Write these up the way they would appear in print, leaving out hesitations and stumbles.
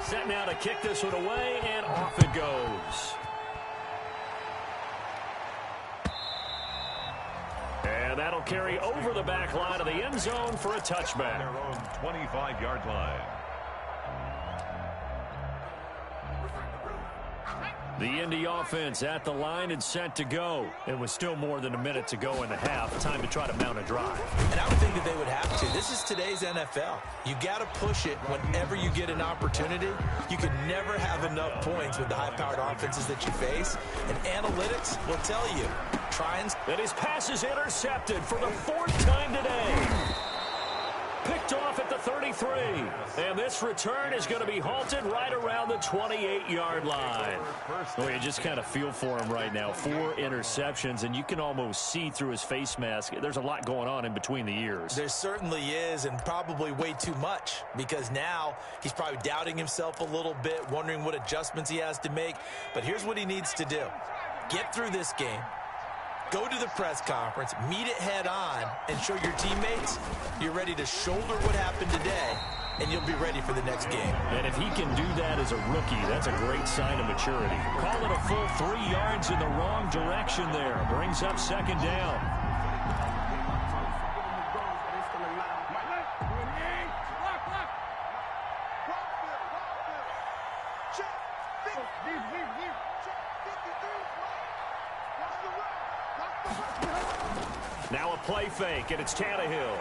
Set now to kick this one away, and off it goes. And that'll carry over the back line of the end zone for a touchback. Their own 25-yard line. The Indy offense at the line and set to go. It was still more than a minute to go in the half. Time to try to mount a drive. And I would think that they would have to. This is today's NFL. You got to push it whenever you get an opportunity. You can never have enough points with the high-powered offenses that you face. And analytics will tell you. And his pass is intercepted for the fourth time today. Picked off at the 33. And this return is going to be halted right around the 28-yard line. Well, you just kind of feel for him right now. 4 interceptions, and you can almost see through his face mask. There's a lot going on in between the ears. There certainly is, and probably way too much, because now he's probably doubting himself a little bit, wondering what adjustments he has to make. But here's what he needs to do. Get through this game. Go to the press conference, meet it head on, and show your teammates you're ready to shoulder what happened today, and you'll be ready for the next game. And if he can do that as a rookie, that's a great sign of maturity. Call it a full 3 yards in the wrong direction there. Brings up second down. Now a play fake, and it's Tannehill.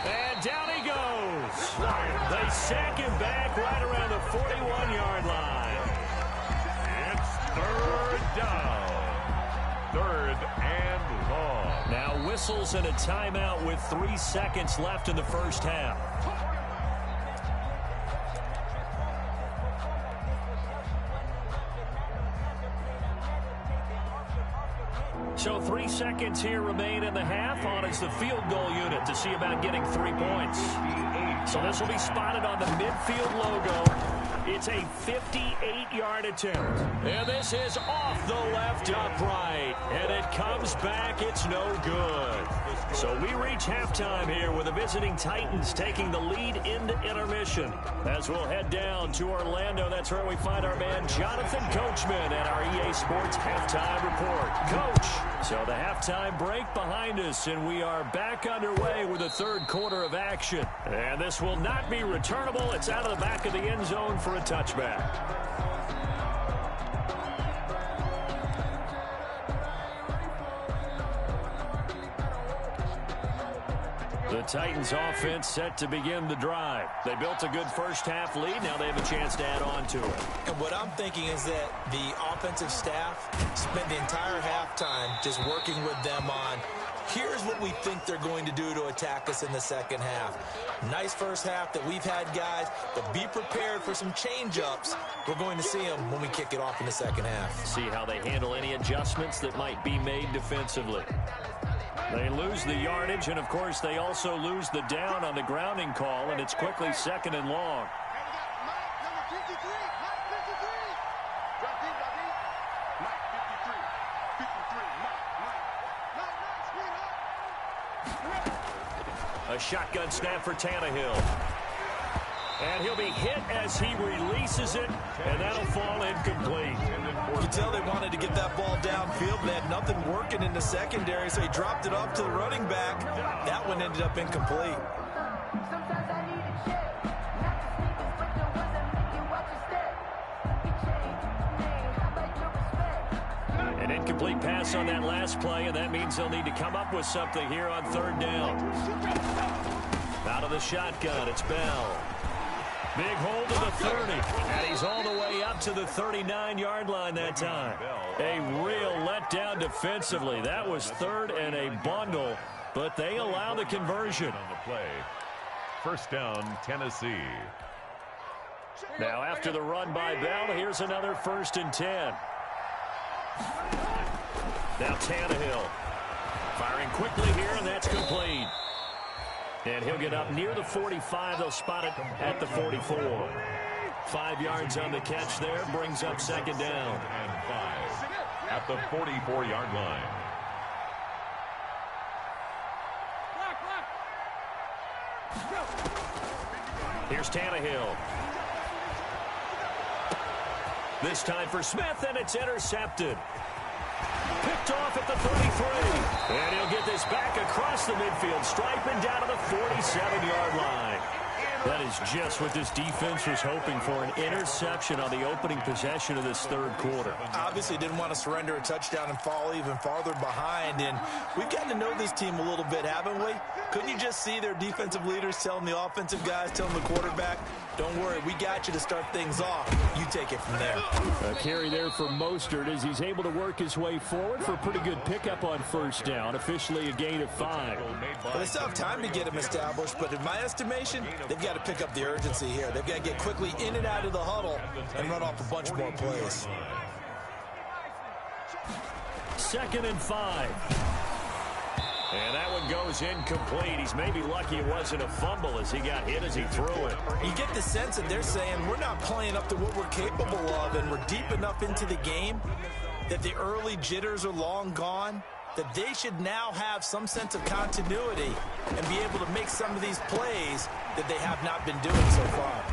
And down he goes. They sack him back right around the 41-yard line. It's third down. Third and long. Now whistles and a timeout with 3 seconds left in the first half. So 3 seconds here remain in the half. On is the field goal unit to see about getting 3 points. So this will be spotted on the midfield logo. It's a 58-yard attempt. And this is off the left upright. And it comes back. It's no good. So we reach halftime here with the visiting Titans taking the lead into intermission. As we'll head down to Orlando, that's where we find our man Jonathan Coachman at our EA Sports Halftime Report. Coach, so the halftime break behind us, and we are back underway with the third quarter of action. And this will not be returnable. It's out of the back of the end zone for a touchback. The Titans offense set to begin the drive. They built a good first half lead. Now they have a chance to add on to it. And what I'm thinking is that the offensive staff spent the entire halftime just working with them on, here's what we think they're going to do to attack us in the second half. Nice first half that we've had, guys, but be prepared for some change-ups. We're going to see them when we kick it off in the second half. See how they handle any adjustments that might be made defensively. They lose the yardage, and, of course, they also lose the down on the grounding call, and it's quickly second and long. A shotgun snap for Tannehill. And he'll be hit as he releases it, and that'll fall incomplete. You can tell they wanted to get that ball downfield, but they had nothing working in the secondary, so he dropped it off to the running back. That one ended up incomplete. An incomplete pass on that last play, and that means they'll need to come up with something here on third down. Out of the shotgun, it's Bell. Big hold to the 30, and he's all the way up to the 39-yard line that time. A real letdown defensively. That was third and a bundle, but they allow the conversion. On the play. First down, Tennessee. Now after the run by Bell, here's another 1st and 10. Now Tannehill firing quickly here, and that's complete. And he'll get up near the 45. They'll spot it at the 44. 5 yards on the catch there. Brings up second down. And 5 at the 44-yard line. Here's Tannehill. This time for Smith, and it's intercepted. Picked off at the 33. And he'll get this back across the midfield stripe and down to the 47-yard line. That is just what this defense was hoping for, an interception on the opening possession of this third quarter. Obviously didn't want to surrender a touchdown and fall even farther behind, and we've gotten to know this team a little bit, haven't we? Couldn't you just see their defensive leaders telling the offensive guys, telling the quarterback, don't worry, we got you to start things off. You take it from there. A carry there for Mostert as he's able to work his way forward for a pretty good pickup on first down. Officially a gain of 5. Well, they still have time to get him established, but in my estimation, they've got to pick up the urgency here. They've got to get quickly in and out of the huddle and run off a bunch more plays. 2nd and 5. And that one goes incomplete. He's maybe lucky it wasn't a fumble as he got hit as he threw it. You get the sense that they're saying we're not playing up to what we're capable of, and we're deep enough into the game that the early jitters are long gone, that they should now have some sense of continuity and be able to make some of these plays that they have not been doing so far.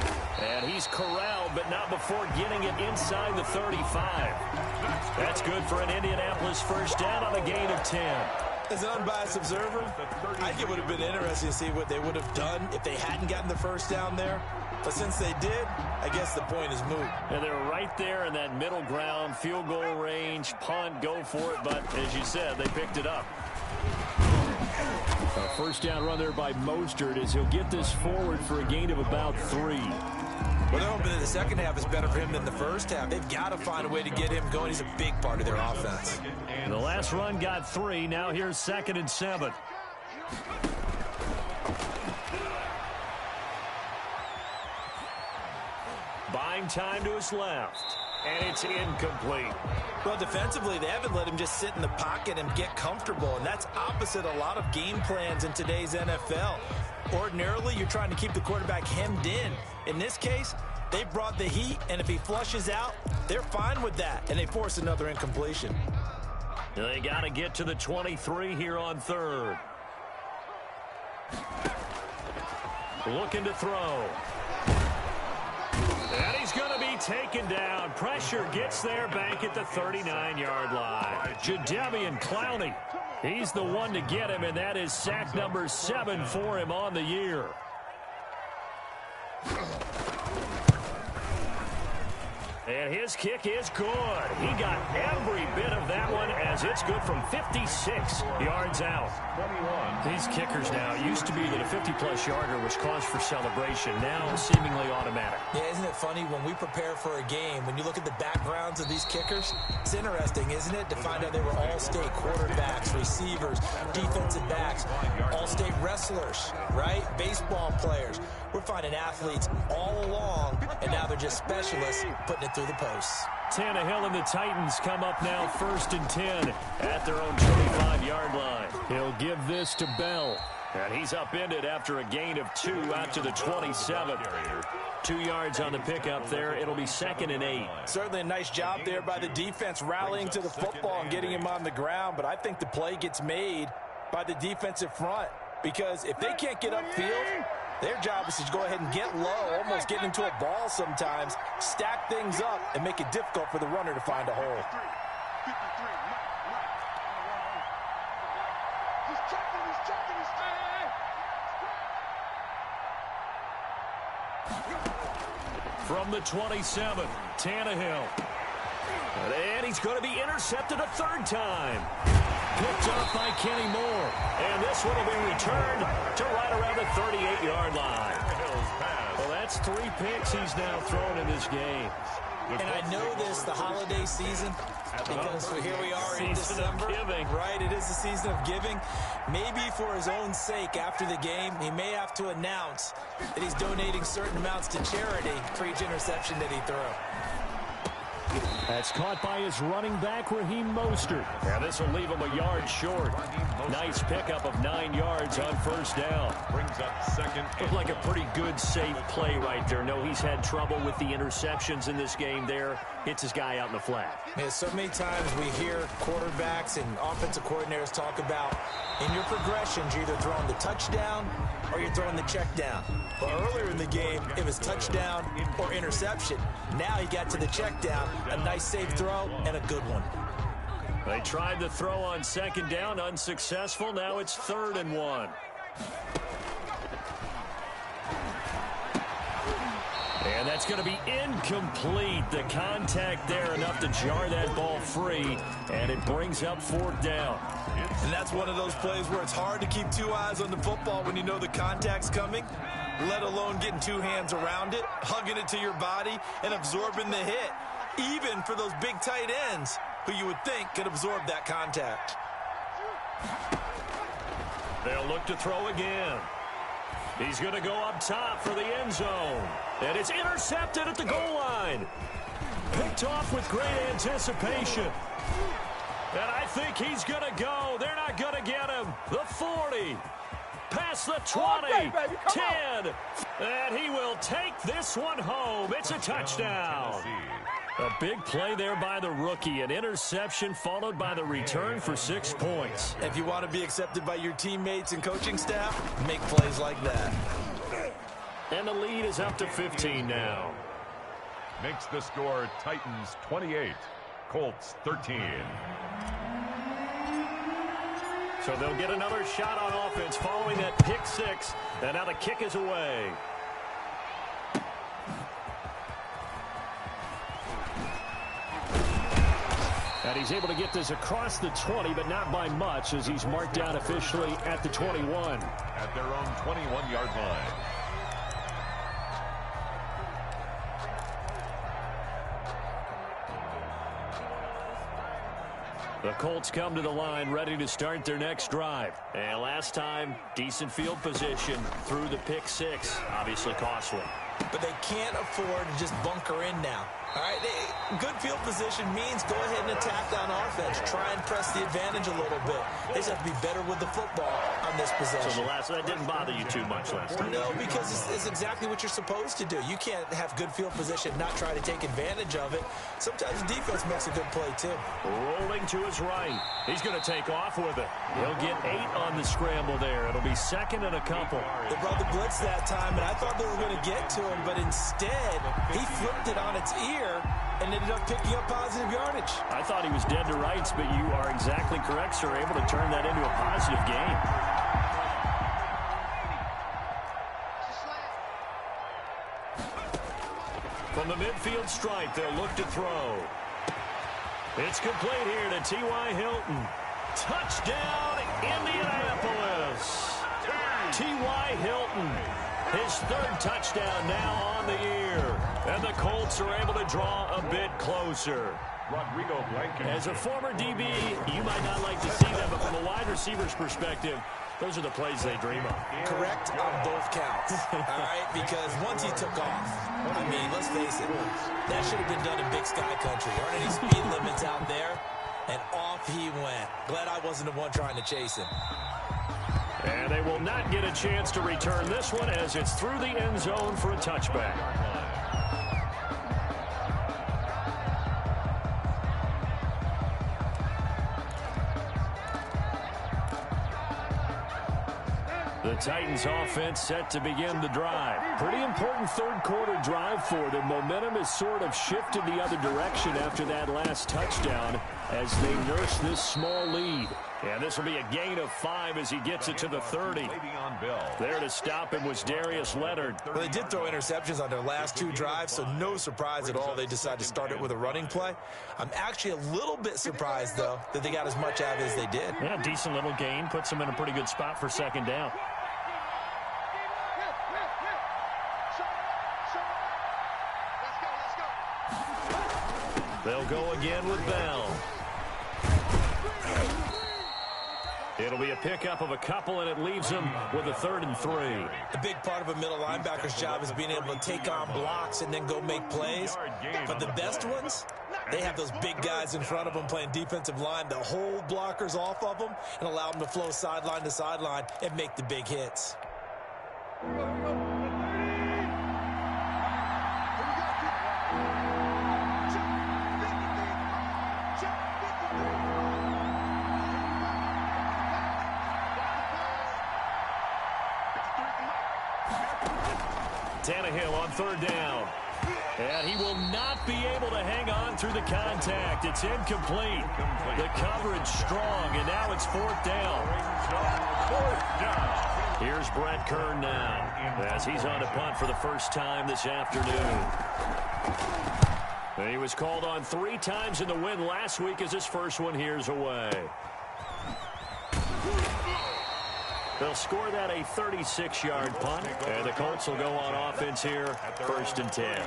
And he's corralled, but not before getting it inside the 35. That's good for an Indianapolis first down on a gain of 10. As an unbiased observer, I think it would have been interesting to see what they would have done if they hadn't gotten the first down there. But since they did, I guess the point is moot. And they're right there in that middle ground, field goal range, punt, go for it. But as you said, they picked it up. A first down run there by Mostert as he'll get this forward for a gain of about 3. Well, they're hoping that the second half is better for him than the first half. They've got to find a way to get him going. He's a big part of their offense. The last run got 3. Now here's 2nd and 7. Buying time to his left. And it's incomplete. Well, defensively, they haven't let him just sit in the pocket and get comfortable, and that's opposite a lot of game plans in today's NFL. Ordinarily, you're trying to keep the quarterback hemmed in. In this case, they brought the heat, and if he flushes out, they're fine with that, and they force another incompletion. They got to get to the 23 here on 3rd. Looking to throw. And he's going to be taken down. Pressure gets there back at the 39-yard line. Jadeveon Clowney. He's the one to get him, and that is sack number 7 for him on the year. And his kick is good. He got every bit of that one as it's good from 56 yards out. These kickers now, it used to be that a 50-plus yarder was cause for celebration. Now seemingly automatic. Yeah, isn't it funny when we prepare for a game, when you look at the backgrounds of these kickers, it's interesting, isn't it, to find out they were all-state quarterbacks, receivers, defensive backs, all-state wrestlers, right? Baseball players. We're finding athletes all along, and now they're just specialists putting it through the posts. Tannehill and the Titans come up now 1st and 10 at their own 25-yard line. He'll give this to Bell. And he's upended after a gain of 2 out to the 27. 2 yards on the pickup there. It'll be 2nd and 8. Certainly a nice job there by the defense rallying to the football and getting him on the ground. But I think the play gets made by the defensive front. Because if they can't get upfield, their job is to go ahead and get low, almost get into a ball sometimes, stack things up, and make it difficult for the runner to find a hole. From the 27, Tannehill. And he's going to be intercepted a 3rd time. Picked up by Kenny Moore. And this one will be returned to right around the 38-yard line. Well, that's 3 picks he's now thrown in this game. And I know this, the holiday season, because here we are in December. Right, it is the season of giving. Maybe for his own sake, after the game, he may have to announce that he's donating certain amounts to charity for each interception that he threw. That's caught by his running back, Raheem Mostert. Yeah, this will leave him a yard short. Nice pickup of 9 yards on first down. Brings up second. Looked like a pretty good, safe play right there. No, he's had trouble with the interceptions in this game there. Hits his guy out in the flat. Yeah, so many times we hear quarterbacks and offensive coordinators talk about in your progressions, you're either throwing the touchdown or you're throwing the check down. But earlier in the game, it was touchdown or interception. Now he got to the check down, a nice safe throw, and a good one. They tried to throw on second down, unsuccessful. Now it's 3rd and 1. And that's going to be incomplete. The contact there enough to jar that ball free, and it brings up 4th down. And that's one of those plays where it's hard to keep 2 eyes on the football when you know the contact's coming, let alone getting 2 hands around it, hugging it to your body, and absorbing the hit, even for those big tight ends who you would think could absorb that contact. They'll look to throw again. He's going to go up top for the end zone. And it's intercepted at the goal line. Picked off with great anticipation. And I think he's going to go. They're not going to get him. The 40. Past the 20. 10. And he will take this one home. It's a touchdown. A big play there by the rookie. An interception followed by the return for 6 points. If you want to be accepted by your teammates and coaching staff, make plays like that. And the lead is up to 15 now. Makes the score Titans 28, Colts 13. So they'll get another shot on offense following that pick 6. And now the kick is away. And he's able to get this across the 20, but not by much, as he's marked down officially at the 21. At their own 21-yard line. The Colts come to the line ready to start their next drive. And last time, decent field position through the pick 6. Obviously costly. But they can't afford to just bunker in now. All right, good field position means go ahead and attack on offense. Try and press the advantage a little bit. They just have to be better with the football on this possession. So that didn't bother you too much last time? No, because it's exactly what you're supposed to do. You can't have good field position, not try to take advantage of it. Sometimes the defense makes a good play, too. Rolling to his right. He's going to take off with it. He'll get 8 on the scramble there. It'll be 2nd and a couple. They brought the blitz that time, and I thought they were going to get to him, but instead, he flipped it on its ear and ended up picking up positive yardage. I thought he was dead to rights, but you are exactly correct, sir. Able to turn that into a positive gain. From the midfield stripe, they'll look to throw. It's complete here to T.Y. Hilton. Touchdown, Indianapolis. T.Y. Hilton. His 3rd touchdown now on the year. And the Colts are able to draw a bit closer. Rodrigo Blankenship. As a former DB, you might not like to see that, but from a wide receiver's perspective, those are the plays they dream of. Correct on both counts, all right? Because once he took off, I mean, let's face it, that should have been done in Big Sky Country. Aren't any speed limits out there? And off he went. Glad I wasn't the one trying to chase him. And they will not get a chance to return this one as it's through the end zone for a touchback. The Titans offense set to begin the drive. Pretty important 3rd quarter drive for them. Momentum has sort of shifted the other direction after that last touchdown as they nurse this small lead. And this will be a gain of 5 as he gets it to the 30. There to stop him was Darius Leonard. Well, they did throw interceptions on their last 2 drives, so no surprise at all they decided to start it with a running play. I'm actually a little bit surprised, though, that they got as much out of it as they did. Yeah, decent little gain. Puts them in a pretty good spot for 2nd down. They'll go again with Bell. It'll be a pickup of a couple, and it leaves them with a 3rd and 3. A big part of a middle linebacker's job is being able to take on blocks and then go make plays. But the best ones, They have those big guys in front of them playing defensive line to hold blockers off of them and allow them to flow sideline to sideline and make the big hits. Tannehill on third down. And he will not be able to hang on through the contact. It's incomplete. The coverage strong, and now it's fourth down. Here's Brett Kern now as he's on to punt for the first time this afternoon. And he was called on 3 times in the win last week as his first one here's away. They'll score that a 36-yard punt, and the Colts will go on offense here, first and 10.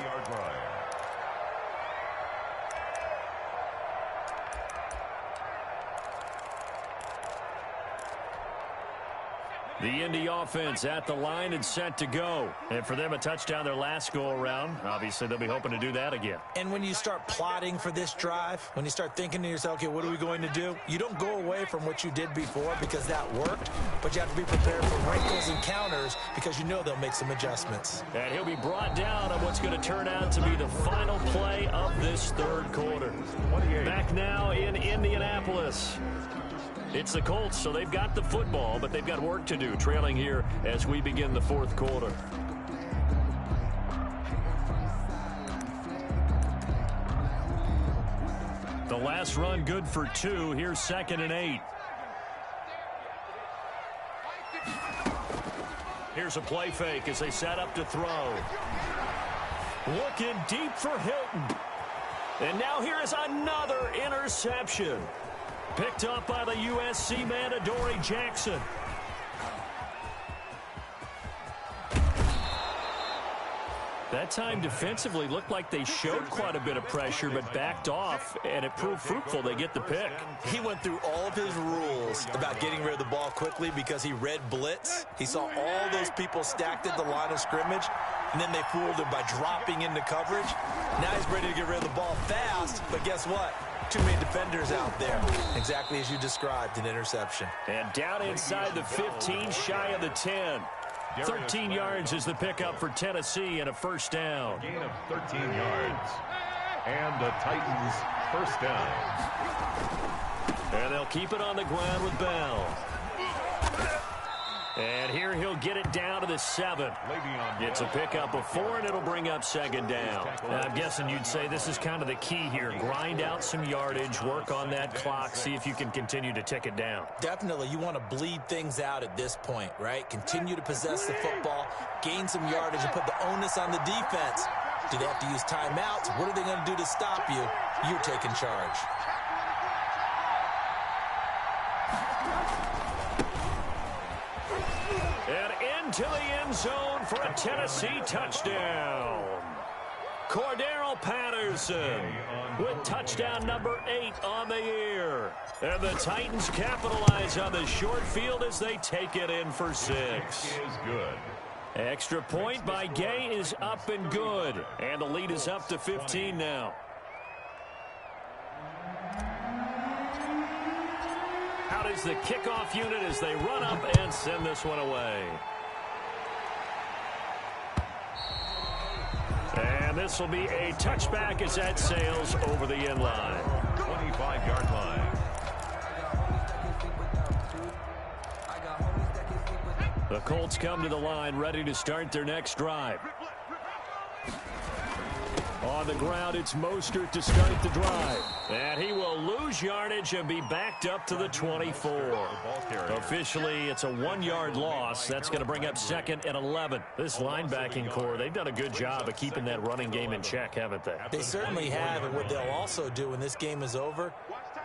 The Indy offense at the line and set to go. And for them, a touchdown their last go-around. Obviously, they'll be hoping to do that again. And when you start plotting for this drive, when you start thinking to yourself, okay, what are we going to do? You don't go away from what you did before because that worked, but you have to be prepared for wrinkles and counters because you know they'll make some adjustments. And he'll be brought down on what's going to turn out to be the final play of this third quarter. Back now in Indianapolis. It's the Colts, so they've got the football, but they've got work to do, trailing here as we begin the fourth quarter. The last run good for 2. Here's 2nd and 8. Here's a play fake as they set up to throw. Looking deep for Hilton. And now here is another interception. Picked up by the USC man, Adoree Jackson. That time defensively looked like they showed quite a bit of pressure but backed off, and it proved fruitful. They get the pick. He went through all of his rules about getting rid of the ball quickly because he read blitz. He saw all those people stacked at the line of scrimmage, and then they fooled him by dropping into coverage. Now he's ready to get rid of the ball fast, but guess what? Too many defenders out there. Exactly as you described, an interception. And down inside the 15, shy of the 10. 13 yards is the pickup for Tennessee and a first down. Gain of 13 yards. And the Titans first down. And they'll keep it on the ground with Bell. And here he'll get it down to the 7. It's a pickup of 4, and it'll bring up 2nd down. Now, I'm guessing you'd say this is kind of the key here. Grind out some yardage, work on that clock, see if you can continue to tick it down. Definitely. You want to bleed things out at this point, right? Continue to possess the football, gain some yardage, and put the onus on the defense. Do they have to use timeouts? What are they going to do to stop you? You're taking charge. And into the end zone for a Tennessee touchdown. Cordero Patterson with touchdown number 8 on the year. And the Titans capitalize on the short field as they take it in for 6. Is good. Extra point by Gay is up and good. And the lead is up to 15 now. Out is the kickoff unit as they run up and send this one away. And this will be a touchback as that sails over the end line. 25-yard line. The Colts come to the line ready to start their next drive. On the ground, it's Mostert to start the drive. And he will lose yardage and be backed up to the 24. Officially, it's a 1-yard loss. That's going to bring up 2nd and 11. This linebacking core, they've done a good job of keeping that running game in check, haven't they? They certainly have, and what they'll also do when this game is over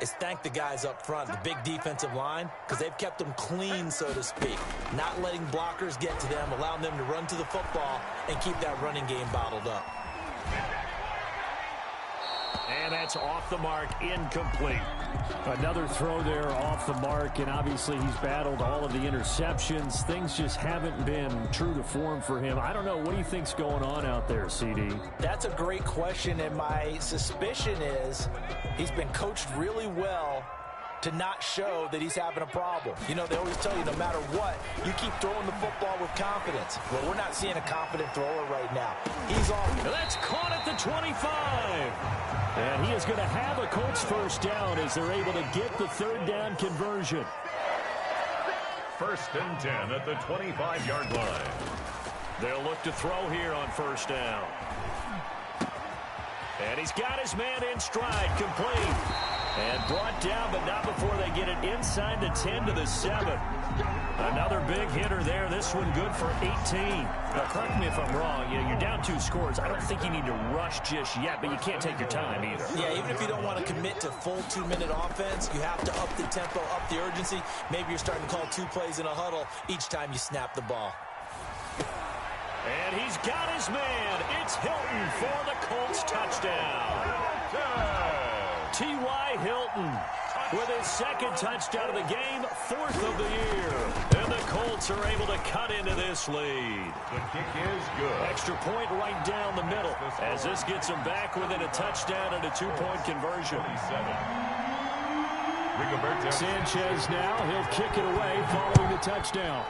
is thank the guys up front, the big defensive line, because they've kept them clean, so to speak. Not letting blockers get to them, allowing them to run to the football and keep that running game bottled up. And that's off the mark, incomplete. Another throw there off the mark, and obviously he's battled all of the interceptions. Things just haven't been true to form for him. I don't know. What do you think's going on out there, CD? That's a great question, and my suspicion is he's been coached really well to not show that he's having a problem. You know, they always tell you no matter what, you keep throwing the football with confidence. Well, we're not seeing a confident thrower right now. He's off. That's caught at the 25. And he is going to have a Colts first down as they're able to get the third down conversion. 1st and 10 at the 25-yard line. They'll look to throw here on first down. And he's got his man in stride, complete. And brought down, but not before they get it inside the 10 to the 7. Another big hitter there. This one good for 18. Now, correct me if I'm wrong. You're down 2 scores. I don't think you need to rush just yet, but you can't take your time either. Yeah, even if you don't want to commit to full 2-minute offense, you have to up the tempo, up the urgency. Maybe you're starting to call 2 plays in a huddle each time you snap the ball. And he's got his man. It's Hilton for the Colts touchdown. T.Y. Hilton with his 2nd touchdown of the game, 4th of the year. And the Colts are able to cut into this lead. The kick is good. Extra point right down the middle as this gets them back within a touchdown and a 2-point conversion. Sanchez now, he'll kick it away following the touchdown.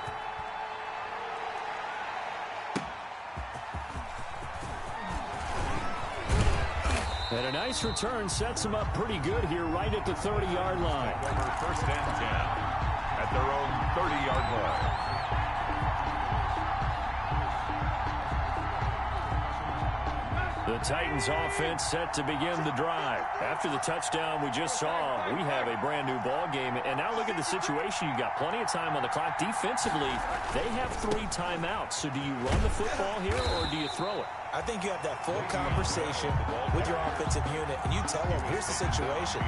And a nice return sets them up pretty good here right at the 30-yard line. 1st and 10 at their own 30-yard line. The Titans offense set to begin the drive. After the touchdown we just saw, we have a brand new ball game. And now look at the situation. You've got plenty of time on the clock. Defensively, they have 3 timeouts. So do you run the football here or do you throw it? I think you have that full conversation with your offensive unit, and you tell them, here's the situation.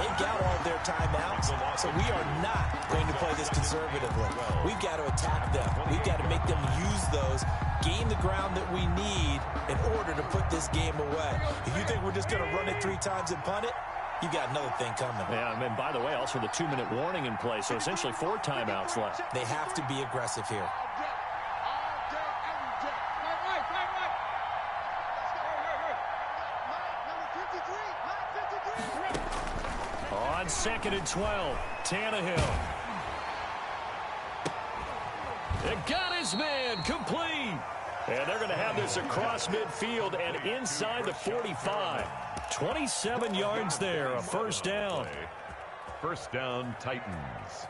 They've got all their timeouts, so we are not going to play this conservatively. We've got to attack them. We've got to make them use those, gain the ground that we need in order to put this game away. If you think we're just going to run it 3 times and punt it, you got another thing coming. Yeah, and by the way, also the 2-minute warning in play, so essentially 4 timeouts left. They have to be aggressive here. On 2nd and 12, Tannehill. It got his man, complete. And they're going to have this across midfield and inside the 45. 27 yards there, a first down. 1st down, Titans.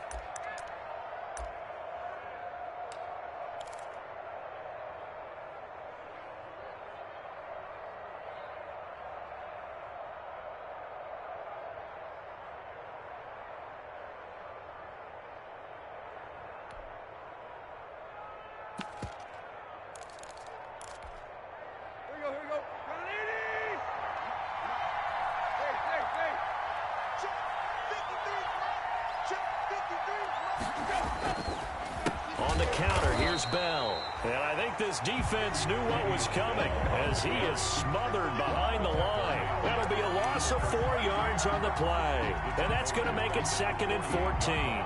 On the counter, here's Bell. And I think this defense knew what was coming as he is smothered behind the line. That'll be a loss of 4 yards on the play. And that's going to make it 2nd and 14.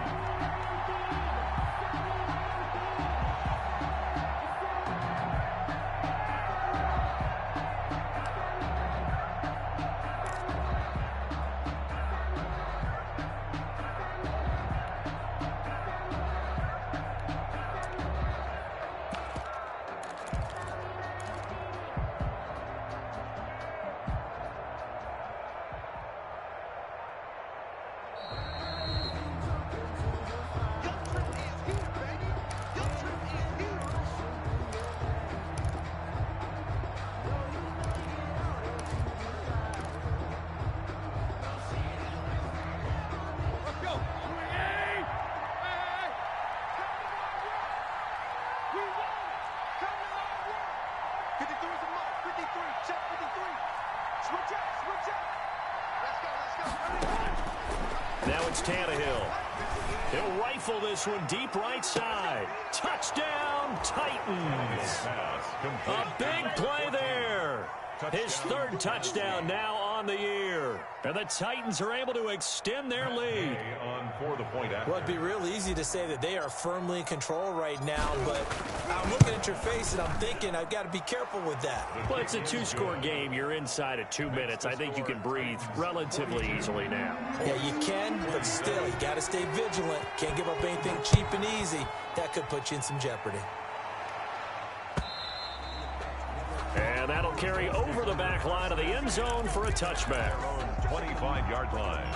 Now it's Tannehill. He'll rifle this one deep right side. Touchdown, Titans. A big play there. His 3rd touchdown now on on the year. And the Titans are able to extend their lead. Well, it'd be real easy to say that they are firmly in control right now, but I'm looking at your face and I'm thinking I've got to be careful with that. Well, it's a two-score game. You're inside of 2 minutes. I think you can breathe relatively easily now. Yeah, you can, but still, you got to stay vigilant. Can't give up anything cheap and easy. That could put you in some jeopardy. And that'll carry over the back line of the end zone for a touchback. 25-yard line.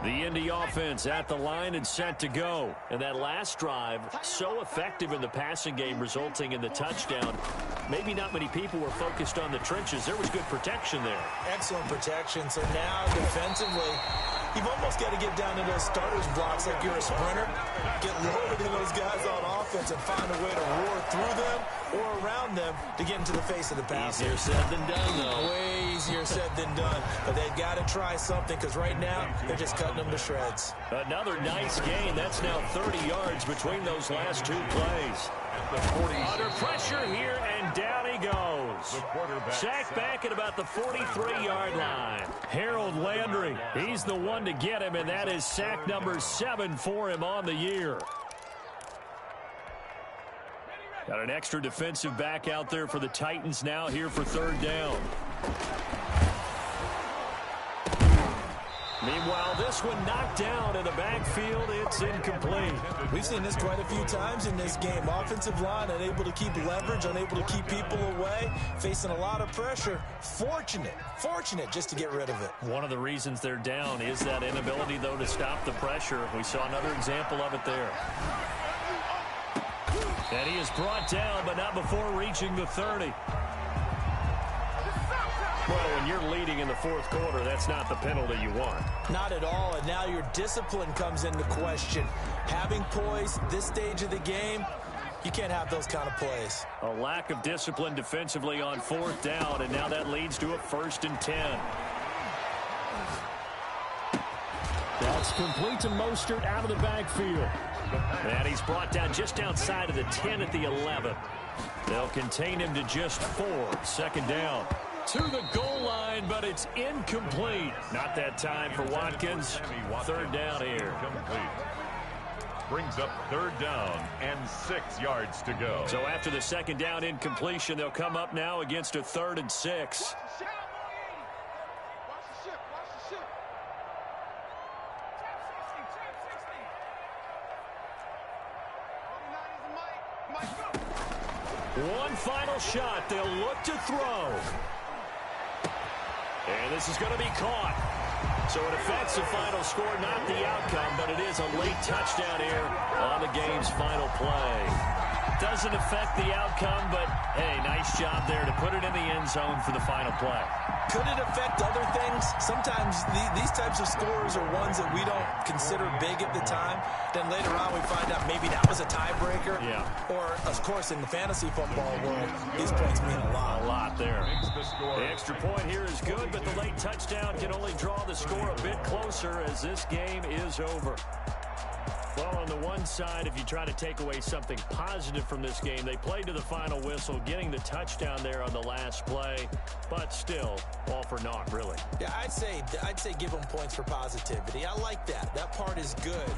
The Indy offense at the line and set to go. And that last drive, so effective in the passing game, resulting in the touchdown. Maybe not many people were focused on the trenches. There was good protection there. Excellent protection. So now, defensively, you've almost got to get down to those starters blocks like you're a sprinter. Get lower than those guys on offense and find a way to roar through them or around them to get into the face of the passer. Easier said than done, though. Way easier said than done. But they've got to try something because right now they're just cutting them to shreds. Another nice gain. That's now 30 yards between those last two plays. Under pressure here, and down he goes. Sacked back at about the 43-yard line. Harold Landry, he's the one to get him, and that is sack number 7 for him on the year. Got an extra defensive back out there for the Titans now here for third down. Meanwhile, this one knocked down in the backfield. It's incomplete. We've seen this quite a few times in this game. Offensive line unable to keep leverage, unable to keep people away, facing a lot of pressure. Fortunate just to get rid of it. One of the reasons they're down is that inability, though, to stop the pressure. We saw another example of it there. And he is brought down, but not before reaching the 30. Well, when you're leading in the fourth quarter, that's not the penalty you want. Not at all, and now your discipline comes into question. Having poise this stage of the game, you can't have those kind of plays. A lack of discipline defensively on fourth down, and now that leads to a 1st and 10. That's complete to Mostert out of the backfield. And he's brought down just outside of the 10 at the 11. They'll contain him to just 4. 2nd down. To the goal line, but it's incomplete. Not that time for Watkins. 3rd down here. Brings up 3rd down and 6 yards to go. So after the 2nd down incompletion, they'll come up now against a 3rd and 6. One final shot. They'll look to throw. And this is going to be caught. So it affects the final score, not the outcome, but it is a late touchdown here on the game's final play. Doesn't affect the outcome, but, hey, nice job there to put it in the end zone for the final play. Could it affect other things? Sometimes these types of scores are ones that we don't consider big at the time. Then later on we find out maybe that was a tiebreaker. Yeah. Or, of course, in the fantasy football world, these points mean a lot. A lot there. The extra point here is good, but the late touchdown can only draw the score a bit closer as this game is over. Well, on the one side, if you try to take away something positive from this game, they played to the final whistle, getting the touchdown there on the last play, but still, all for naught, really. Yeah, I'd say give them points for positivity. I like that. That part is good.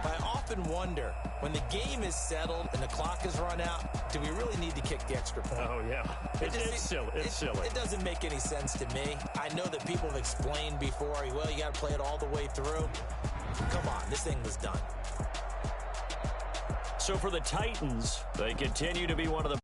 But I often wonder, when the game is settled and the clock is run out, do we really need to kick the extra point? Oh, yeah. It's silly. It's silly. It doesn't make any sense to me. I know that people have explained before, well, you got to play it all the way through. Come on, this thing was done. So for the Titans, they continue to be one of the